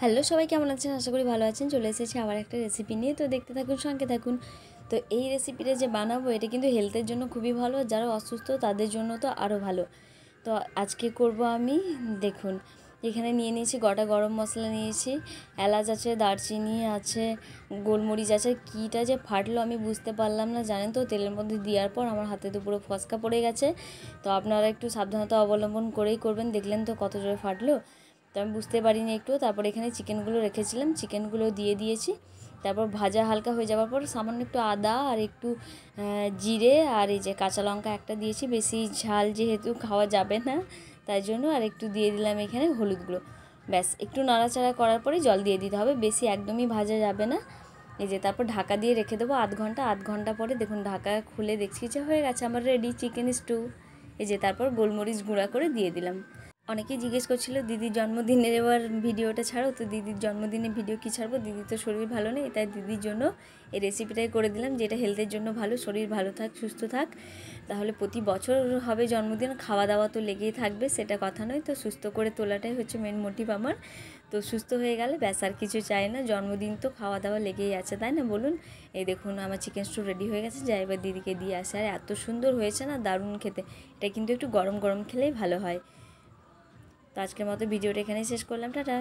Hello সবাই কেমন আছেন? আশা করি ভালো আছেন। চলে এসেছি আবার একটা রেসিপি নিয়ে। তো দেখতে থাকুন, সঙ্গে থাকুন। তো এই রেসিপিটা যে বানাবো এটা কিন্তু হেলথের জন্য খুবই ভালো, যারা অসুস্থ তাদের জন্য তো আরও ভালো। তো আজকে করব আমি, দেখুন এখানে নিয়ে নিয়েছি গোটা গরম মশলা, নিয়েছি এলাচ আছে, দারচিনি আছে, গোলমরিচ আছে। কীটা যে ফাটলো আমি বুঝতে পারলাম না, জানেন তো, তেলের মধ্যে দেওয়ার পর আমার হাতে তো পুরো ফসকা পড়ে গেছে। তো আপনারা একটু সাবধানতা অবলম্বন করেই করবেন। দেখলেন তো কত জোরে ফাটলো, তো আমি বুঝতে পারিনি একটু। তারপর এখানে চিকেনগুলো রেখেছিলাম, চিকেনগুলো দিয়ে দিয়েছি। তারপর ভাজা হালকা হয়ে যাওয়ার পর সামান্য একটু আদা আর একটু জিরে আর এই যে কাঁচা লঙ্কা একটা দিয়েছি, বেশি ঝাল যেহেতু খাওয়া যাবে না তাই জন্য। আর একটু দিয়ে দিলাম এখানে হলুদ গুঁড়ো। ব্যাস, একটু নাড়াচাড়া করার পরে জল দিয়ে দিতে হবে, বেশি একদমই ভাজা যাবে না। এই যে তারপর ঢাকা দিয়ে রেখে দেবো আধ ঘন্টা পরে দেখুন ঢাকা খুলে দেখছি যে হয়ে গেছে আমার রেডি চিকেন স্টু। এই যে তারপর গোলমরিচ গুঁড়া করে দিয়ে দিলাম। অনেকেই জিজ্ঞেস করছিল দিদির জন্মদিনের এবার ভিডিওটা ছাড়ো, তো দিদির জন্মদিনের ভিডিও কী ছাড়বো, দিদির তো শরীর ভালো নেই, তাই দিদির জন্য এই রেসিপিটাই করে দিলাম, যেটা হেলথের জন্য ভালো। শরীর ভালো থাক, সুস্থ থাক, তাহলে প্রতি বছর হবে জন্মদিন, খাওয়া দাওয়া তো লেগেই থাকবে, সেটা কথা নয়। তো সুস্থ করে তোলাটাই হচ্ছে মেন মোটিভ আমার। তো সুস্থ হয়ে গেলে ব্যাস আর কিছু চাই না, জন্মদিন তো খাওয়া দাওয়া লেগেই আছে, তাই না বলুন? এই দেখুন আমার চিকেন স্টু রেডি হয়ে গেছে, যাই এবার দিদিকে দিয়ে আসে। আর এত সুন্দর হয়েছে না, দারুণ খেতে। এটা কিন্তু একটু গরম গরম খেলেই ভালো হয়। তো আজকের মতো ভিডিওটা এখানেই শেষ করলাম, টাটা।